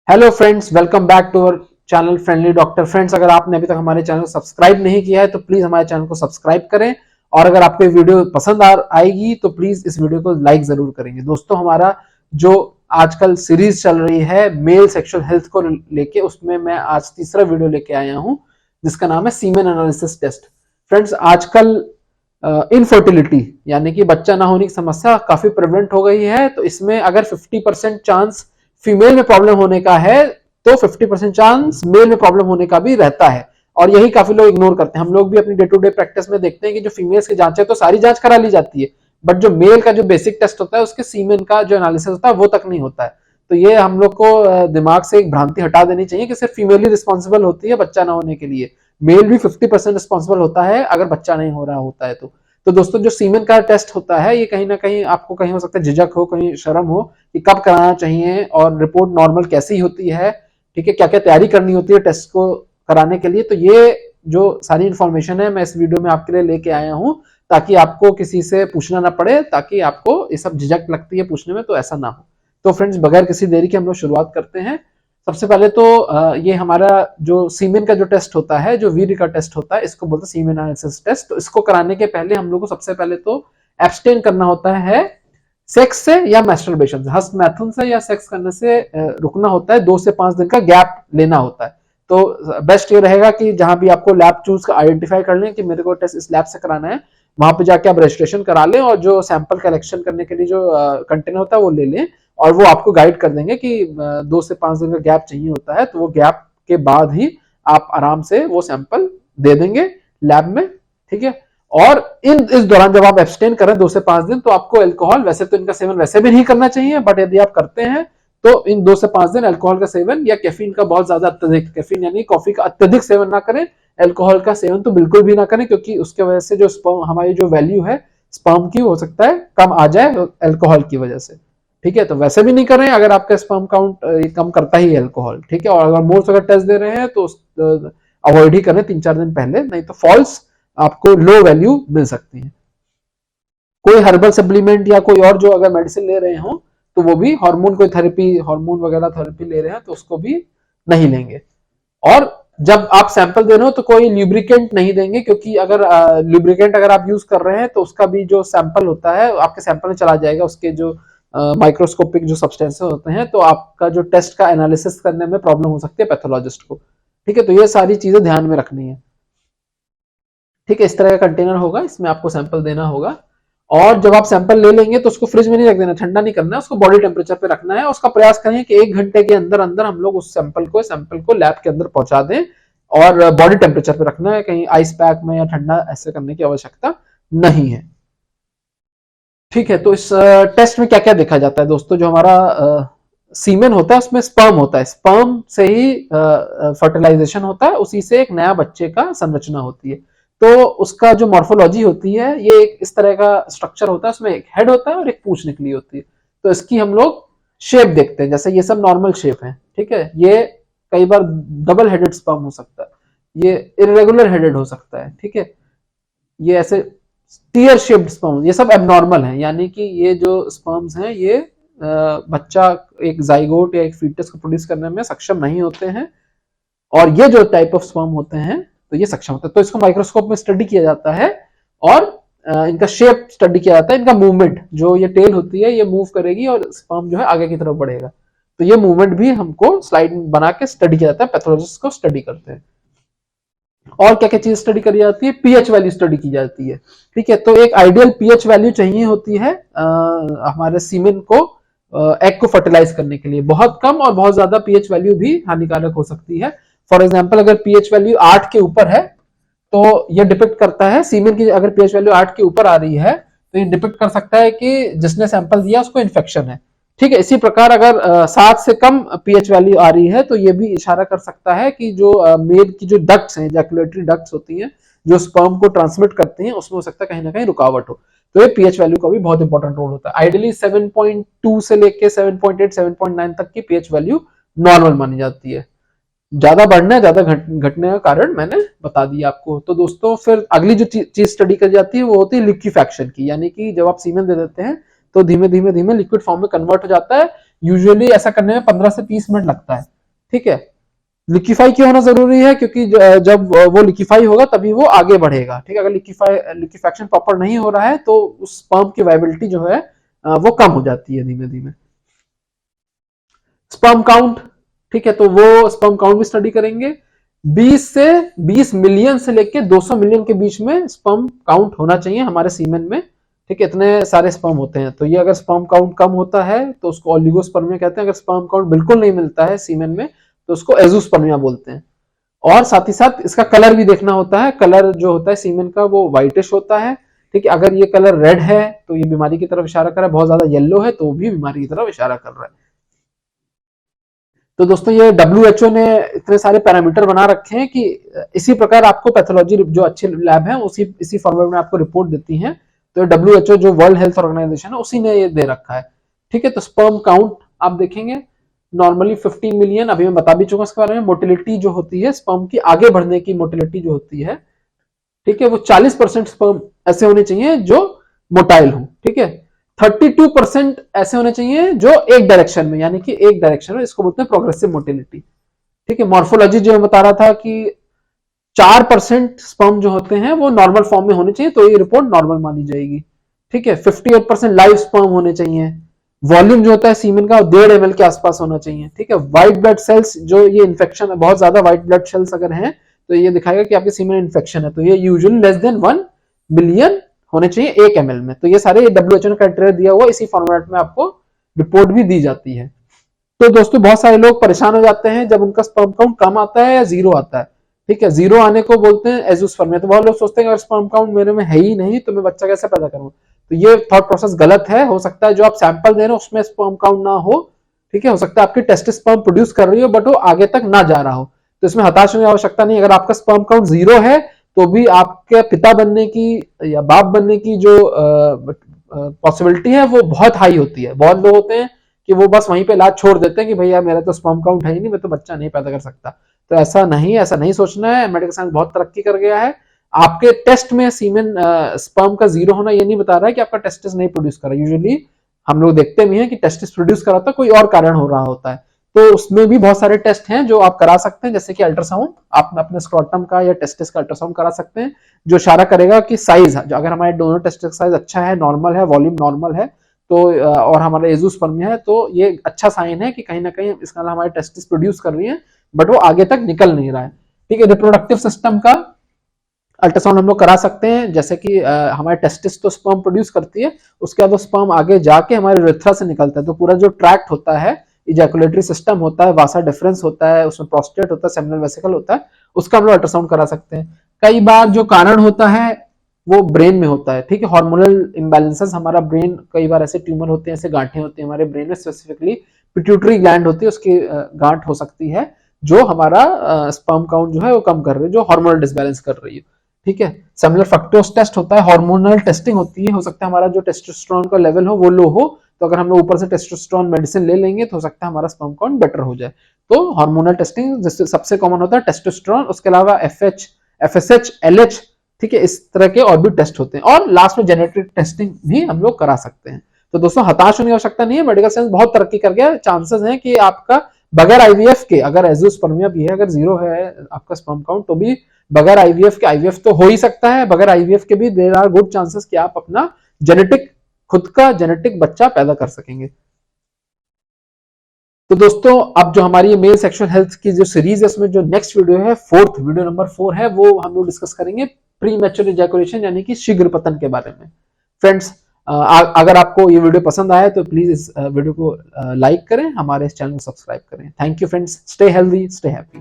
Hello friends, welcome back to our channel friendly doctor. Friends, अगर आपने अभी तक हमारे चैनल को सब्सक्राइब नहीं किया है तो प्लीज हमारे चैनल को सब्सक्राइब करें। और अगर आपको ये वीडियो पसंद आएगी तो प्लीज इस वीडियो को लाइक जरूर करेंगे। दोस्तों, हमारा जो आजकल सीरीज चल रही है मेल सेक्सुअल हेल्थ को लेके, उसमें मैं आज तीसरा वीडियो लेके आया हूं जिसका नाम है सीमेन एनालिसिस टेस्ट। फ्रेंड्स, आजकल इनफर्टिलिटी यानी कि बच्चा ना होने की समस्या काफी प्रेवलेंट हो गई है। तो इसमें अगर 50% चांस फीमेल में प्रॉब्लम होने का है तो 50% चांस मेल में प्रॉब्लम होने का भी रहता है। और यही काफी लोग इग्नोर करते हैं। हम लोग भी अपनी डे टू डे प्रैक्टिस में देखते हैं कि जो फीमेल्स की जांच है तो सारी जांच करा ली जाती है, बट जो मेल का जो बेसिक टेस्ट होता है उसके सीमेन का जो एनालिसिस होता है वो तक नहीं होता है। तो ये हम लोग को दिमाग से एक भ्रांति हटा देनी चाहिए कि सिर्फ फीमेल ही रिस्पॉन्सिबल होती है बच्चा ना होने के लिए। मेल भी 50% रिस्पॉन्सिबल होता है अगर बच्चा नहीं हो रहा होता है तो दोस्तों, जो सीमेन का टेस्ट होता है ये कहीं ना कहीं आपको कहीं हो सकता है झिझक हो, कहीं शर्म हो कि कब कराना चाहिए और रिपोर्ट नॉर्मल कैसी होती है, ठीक है, क्या क्या तैयारी करनी होती है टेस्ट को कराने के लिए। तो ये जो सारी इंफॉर्मेशन है मैं इस वीडियो में आपके लिए लेके आया हूं ताकि आपको किसी से पूछना ना पड़े, ताकि आपको ये सब झिझक लगती है पूछने में तो ऐसा ना हो। तो फ्रेंड्स, बगैर किसी देरी के हम लोग शुरुआत करते हैं। सबसे पहले तो ये हमारा जो सीमेन का जो टेस्ट होता है, जो वीर्य का टेस्ट होता है, इसको बोलते हैं सीमेन एनालिसिस टेस्ट। तो इसको कराने के पहले हम लोग को सबसे पहले तो एब्सटेन करना होता है सेक्स से या मैस्टरबेशन से, हस्त मैथुन से या सेक्स करने से रुकना होता है। 2 से 5 दिन का गैप लेना होता है। तो बेस्ट ये रहेगा कि जहां भी आपको लैब चूज आइडेंटिफाई कर लें कि मेरे को टेस्ट इस लैब से कराना है, वहां पे जाके आप रजिस्ट्रेशन करा लें और जो सैंपल कलेक्शन करने के लिए जो कंटेनर होता है वो ले लें। और वो आपको गाइड कर देंगे कि 2 से 5 दिन का गैप चाहिए होता है, तो वो गैप के बाद ही आप आराम से वो सैंपल दे देंगे लैब में, ठीक है। और इस दौरान जब आप एब्सटेन करें 2 से 5 दिन, तो आपको अल्कोहल, वैसे तो इनका सेवन वैसे भी नहीं करना चाहिए, बट यदि आप करते हैं तो इन 2 से 5 दिन अल्कोहल का सेवन या कैफीन का बहुत ज्यादा अत्यधिक, कैफीन यानी कॉफी का अत्यधिक सेवन ना करें। अल्कोहल का सेवन तो बिल्कुल भी ना करें, क्योंकि उसके वजह से जो स्पर्म, हमारी जो वैल्यू है स्पर्म की, हो सकता है कम आ जाए अल्कोहल की वजह से, ठीक है। तो वैसे भी नहीं करें अगर आपका स्पर्म काउंट कम करता ही अल्कोहल, ठीक है। और अगर मोर्स अगर टेस्ट दे रहे हैं तो अवॉइड ही करें 3-4 दिन पहले, नहीं तो फॉल्स आपको लो वैल्यू मिल सकती है। कोई हर्बल सप्लीमेंट या कोई और जो अगर मेडिसिन ले रहे हो तो वो भी हार्मोन, कोई थेरेपी, हार्मोन वगैरह थेरेपी ले रहे हैं तो उसको भी नहीं लेंगे। और जब आप सैंपल दे रहे हो तो कोई ल्यूब्रिकेंट नहीं देंगे, क्योंकि अगर ल्यूब्रिकेंट अगर आप यूज कर रहे हैं तो उसका भी जो सैंपल होता है आपके सैंपल में चला जाएगा, उसके जो माइक्रोस्कोपिक जो सब्सटेंसेस होते हैं, तो आपका जो टेस्ट का एनालिसिस करने में प्रॉब्लम हो सकती है पैथोलॉजिस्ट को, ठीक है। तो ये सारी चीजें ध्यान में रखनी है, ठीक है। इस तरह का कंटेनर होगा, इसमें आपको सैंपल देना होगा। और जब आप सैंपल ले लेंगे तो उसको फ्रिज में नहीं रख देना, ठंडा नहीं करना है, उसको बॉडी टेम्परेचर पे रखना है। उसका प्रयास करें कि 1 घंटे के अंदर अंदर हम लोग उस सैंपल को लैब के अंदर पहुंचा दें। और बॉडी टेम्परेचर पे रखना है, कहीं आइस पैक में या ठंडा ऐसे करने की आवश्यकता नहीं है, ठीक है। तो इस टेस्ट में क्या क्या देखा जाता है दोस्तों, जो हमारा सीमेन होता है उसमें स्पर्म होता है, स्पर्म से ही फर्टिलाइजेशन होता है, उसी से एक नया बच्चे का संरचना होती है। तो उसका जो मॉर्फोलॉजी होती है ये एक इस तरह का स्ट्रक्चर होता है, उसमें एक हेड होता है और एक पूंछ निकली होती है। तो इसकी हम लोग शेप देखते हैं, जैसे ये सब नॉर्मल शेप है, ठीक है। ये कई बार डबल हेडेड स्पर्म हो सकता है, ये इरेगुलर हेडेड हो सकता है, ठीक है। ये ऐसे टीयर शेप्ड स्पर्म, ये सब एबनॉर्मल है, यानी कि ये जो स्पर्म्स हैं ये बच्चा, एक जाइगोट या एक फीटस को प्रोड्यूस करने में सक्षम नहीं होते हैं। और ये जो टाइप ऑफ स्पर्म होते हैं तो ये सक्षम होते हैं। तो इसको माइक्रोस्कोप में स्टडी किया जाता है और इनका शेप स्टडी किया जाता है, इनका मूवमेंट, जो ये टेल होती है ये मूव करेगी और स्पर्म जो है आगे की तरफ बढ़ेगा। तो ये मूवमेंट भी हमको स्लाइड बना के स्टडी किया जाता है, पैथोलॉजिस्ट को स्टडी करते हैं। और क्या क्या चीज स्टडी करी जाती है, पीएच वैल्यू स्टडी की जाती है, ठीक है। तो एक आइडियल पीएच वैल्यू चाहिए होती है हमारे सीमेन को एग को फर्टिलाइज करने के लिए। बहुत कम और बहुत ज्यादा पीएच वैल्यू भी हानिकारक हो सकती है। फॉर एग्जांपल, अगर पीएच वैल्यू 8 के ऊपर है तो ये डिपेक्ट करता है, सीमेन की अगर पीएच वैल्यू 8 के ऊपर आ रही है तो ये डिपेक्ट कर सकता है कि जिसने सैंपल दिया उसको इन्फेक्शन है, ठीक है। इसी प्रकार अगर 7 से कम पीएच वैल्यू आ रही है तो ये भी इशारा कर सकता है कि जो मेल की जो डक्ट्स हैं, जैकुलेटरी डक्ट्स होती हैं जो स्पर्म को ट्रांसमिट करती हैं, उसमें हो सकता है कहीं ना कहीं रुकावट हो। तो ये पीएच वैल्यू का भी बहुत इंपॉर्टेंट रोल होता है। आइडियली 7.2 से लेके 7.8 7.9 तक की पीएच वैल्यू नॉर्मल मानी जाती है। ज्यादा बढ़ने ज्यादा घटने का कारण मैंने बता दिया आपको। तो दोस्तों, फिर अगली जो चीज स्टडी करी जाती है वो होती है लिक्विफैक्शन की, यानी कि जब आप सीमेन दे देते हैं तो धीमे धीमे धीमे लिक्विड फॉर्म में कन्वर्ट हो जाता है। यूजुअली ऐसा करने में 15 से 30 मिनट लगता है, ठीक है। लिक्विफाई क्यों होना जरूरी है, क्योंकि जब वो लिक्विफाई होगा तभी वो आगे बढ़ेगा, ठीक है। अगर लिक्विफैक्शन प्रॉपर नहीं हो रहा है तो उस स्पर्म की वाइबिलिटी जो है वो कम हो जाती है धीमे धीमे। स्पर्म काउंट, ठीक है, तो वो स्पर्म काउंट भी स्टडी करेंगे। 20 मिलियन से लेके 200 मिलियन के बीच में स्पर्म काउंट होना चाहिए हमारे सीमेन में, ठीक है। इतने सारे स्पर्म होते हैं, तो ये अगर स्पर्म काउंट कम होता है तो उसको ओलिगोस्पर्मिया कहते हैं। अगर स्पर्म काउंट बिल्कुल नहीं मिलता है सीमेन में तो उसको एजोस्पर्मिया बोलते हैं। और साथ ही साथ इसका कलर भी देखना होता है। कलर जो होता है सीमेन का वो व्हाइटिश होता है, ठीक है। अगर ये कलर रेड है तो ये बीमारी की तरफ इशारा कर रहा है, बहुत ज्यादा येलो है तो भी बीमारी की तरफ इशारा कर रहा है। तो दोस्तों ये WHO ने इतने सारे पैरामीटर बना रखे हैं कि इसी प्रकार आपको पैथोलॉजी जो अच्छे लैब हैं उसी इसी फॉर्मेट में आपको रिपोर्ट देती हैं। तो WHO जो वर्ल्ड हेल्थ ऑर्गेनाइजेशन है उसी ने ये दे रखा है, ठीक है। तो स्पर्म काउंट आप देखेंगे नॉर्मली 50 मिलियन, अभी मैं बता भी चुका इसके बारे में। मोटिलिटी जो होती है स्पर्म की आगे बढ़ने की मोटिलिटी जो होती है, ठीक है, वो 40% स्पर्म ऐसे होने चाहिए जो मोटाइल हो, ठीक है। 32% ऐसे होने चाहिए जो एक डायरेक्शन में, यानी कि एक डायरेक्शन में, इसको बोलते हैं प्रोग्रेसिव मोटिलिटी, ठीक है। मॉर्फोलॉजी जो मैं बता रहा था कि 4% स्पर्म जो होते हैं वो नॉर्मल फॉर्म में होने चाहिए, तो ये रिपोर्ट नॉर्मल मानी जाएगी, ठीक है। 58% लाइव स्पर्म होने चाहिए। वॉल्यूम जो होता है सीमेन का 1.5 ml के आसपास होना चाहिए, ठीक है। व्हाइट ब्लड सेल्स, जो ये इन्फेक्शन है, बहुत ज्यादा व्हाइट ब्लड सेल्स अगर हैं तो ये दिखाएगा कि आपके सीमेन इन्फेक्शन है, तो ये यूजुअली लेस देन 1 बिलियन होने चाहिए 1 ml में। तो ये सारे WHO ने क्राइटेरिया दिया हुआ, इसी फॉर्मेट में आपको रिपोर्ट भी दी जाती है। तो दोस्तों बहुत सारे लोग परेशान हो जाते हैं जब उनका स्पर्म काउंट कम आता है या जीरो आता है, ठीक है। जीरो आने को बोलते हैं एजोस्पर्मिया। तो बहुत लोग सोचते हैं अगर स्पर्म काउंट मेरे में है ही नहीं तो मैं बच्चा कैसे पैदा करूं। तो ये थॉट प्रोसेस गलत है। हो सकता है जो आप सैंपल दे रहे हो उसमें स्पर्म काउंट ना हो, ठीक है। हो सकता है आपकी टेस्टिस स्पर्म प्रोड्यूस कर रही हो बट वो आगे तक ना जा रहा हो, तो इसमें हताश होने की आवश्यकता नहीं। अगर आपका स्पर्म काउंट जीरो है तो भी आपके पिता बनने की या बाप बनने की जो पॉसिबिलिटी है वो बहुत हाई होती है। बहुत लोग होते हैं कि वो बस वहीं पे इलाज छोड़ देते हैं कि भैया मेरा तो स्पर्म काउंट है ही नहीं, मैं तो बच्चा नहीं पैदा कर सकता। तो ऐसा नहीं सोचना है। मेडिकल साइंस बहुत तरक्की कर गया है। आपके टेस्ट में सीमेन स्पर्म का जीरो होना ये नहीं बता रहा है कि आपका टेस्टिस नहीं प्रोड्यूस कर रहा। यूजुअली हम लोग देखते भी हैं कि टेस्टिस प्रोड्यूस करा था, कोई और कारण हो रहा होता है। तो उसमें भी बहुत सारे टेस्ट हैं जो आप करा सकते हैं, जैसे कि अल्ट्रासाउंड, आप अपने स्क्रोटम का या टेस्टिस का अल्ट्रासाउंड करा सकते हैं, जो इशारा करेगा कि साइज, अगर हमारे दोनों टेस्टिस का साइज अच्छा है, नॉर्मल है, वॉल्यूम नॉर्मल है, तो और हमारा एजोस्पर्मिया है, तो ये अच्छा साइन है कि कहीं ना कहीं इसका हमारे टेस्टिस प्रोड्यूस कर रही है बट वो आगे तक निकल नहीं रहा है, ठीक है। रिप्रोडक्टिव सिस्टम का अल्ट्रासाउंड हम लोग करा सकते हैं, जैसे कि हमारे टेस्टिस तो स्पर्म प्रोड्यूस करती है, उसके बाद वो स्पर्म आगे जाके हमारे यूरेथ्रा से निकलता है। तो पूरा जो ट्रैक्ट होता है, इजैकुलेटरी सिस्टम होता है, वासा डिफरेंस होता है, उसमें प्रोस्टेट होता है, सेमिनल वेसिकल होता है, उसका हम लोग अल्ट्रासाउंड करा सकते हैं। कई बार जो कारण होता है वो ब्रेन में होता है, ठीक है। हार्मोनल इम्बैलेंसेस, हमारा ब्रेन, कई बार ऐसे ट्यूमर होते हैं, ऐसे गांठें होती हैं हमारे ब्रेन में, स्पेसिफिकली पिट्यूटरी ग्लैंड होती है, उसकी गांठ हो सकती है जो हमारा स्पर्म काउंट जो है वो कम कर रही है, जो हार्मोनल डिसबैलेंस कर रही है, ठीक है। सेमिनल फ्रक्टोज टेस्ट होता है, हार्मोनल टेस्टिंग होती है। हो सकता है हमारा जो टेस्टोस्टेरोन का लेवल हो वो लो हो, तो अगर हम लोग ऊपर से टेस्टोस्टेरोन मेडिसिन ले लेंगे तो हो सकता है हमारा स्पर्म काउंट बेटर हो जाए। तो हार्मोनल टेस्टिंग जिससे सबसे कॉमन होता है टेस्टोस्टेरोन, उसके अलावा FH, FSH, LH, ठीक है, इस तरह के और भी टेस्ट होते हैं। और लास्ट में जेनेटिक टेस्टिंग भी हम लोग करा सकते हैं। तो दोस्तों हताश होने की आवश्यकता नहीं है। मेडिकल साइंस बहुत तरक्की कर गया है। चांसेस हैं कि आपका बगैर IVF के, अगर एजोस्पर्मिया भी है, अगर जीरो है आपका स्पर्म काउंट, तो भी बगैर IVF के, IVF तो हो ही सकता है, बगैर IVF के भी देयर आर गुड चांसेस कि आप अपना जेनेटिक, खुद का जेनेटिक बच्चा पैदा कर सकेंगे। तो दोस्तों अब जो हमारी मेल सेक्सुअल हेल्थ की जो सीरीज है उसमें जो नेक्स्ट वीडियो है, वीडियो नंबर 4 है, वो हम लोग डिस्कस करेंगे प्री मैच्योर इजैकुलेशन यानी कि शीघ्र पतन के बारे में। फ्रेंड्स अगर आपको ये वीडियो पसंद आया तो प्लीज इस वीडियो को लाइक करें, हमारे इस चैनल को सब्सक्राइब करें। Thank you friends, stay healthy, stay happy.